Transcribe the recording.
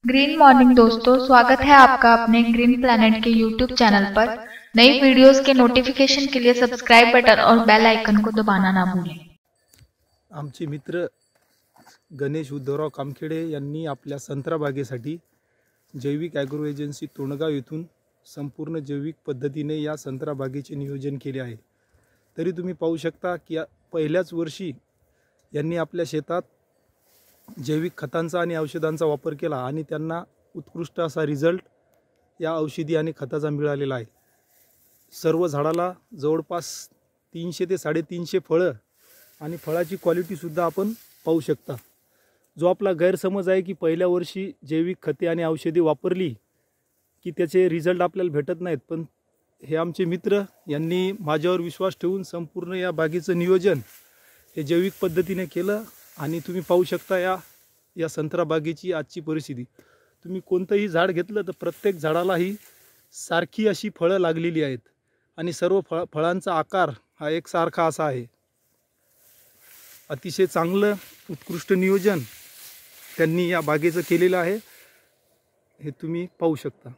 Green morning दोस्तों, स्वागत है आपका अपने ग्रीन प्लैनेट के यूट्यूब चैनल पर। नई वीडियोस के नोटिफिकेशन के लिए सब्सक्राइब बटन और बेल आइकन को दबाना ना भूलें। आमचे मित्र गणेश उद्धवराव कामखेडे यांनी आपल्या संत्रा बागेसाठी जैविक ॲग्रो एजन्सी तोंडगाव येथून संपूर्ण जैविक पद्धतीने या संत्रा बागेचे नियोजन केले आहे। तरी तुम्ही पाहू शकता की पहिल्याच वर्षी यांनी आपल्या शेतात जैविक खतांचा आणि औषधांचा वापर केला आणि त्यांना उत्कृष्ट असा रिझल्ट या औषधी आणि खताचा मिळालेला आहे। सर्व झाडाला जवळपास 300 ते 350 फळं आणि फळाची क्वालिटी सुद्धा आपण पाहू शकता। जो आपला गैरसमज आहे की पहिल्या वर्षी जैविक खते आणि औषधी वापरली की त्याचे रिझल्ट आपल्याला भेटत नाहीत, पण हे आमचे मित्र यांनी माझ्यावर विश्वास ठेवून संपूर्ण या बागेचं नियोजन हे जैविक पद्धतीने केलं आणि तुम्ही पाहू शकता या संत्रा बागेची आजची परिस्थिती। तुम्ही कोणतंही झाड घेतलं तर प्रत्येक झाडाला ही सारखी अशी फळं लागलेली आहेत आणि सर्व फळांचा आकार हा एकसारखा असा आहे। अतिशय चांगलं उत्कृष्ट नियोजन त्यांनी या बागेचं केलेलं आहे, हे तुम्ही पाहू शकता।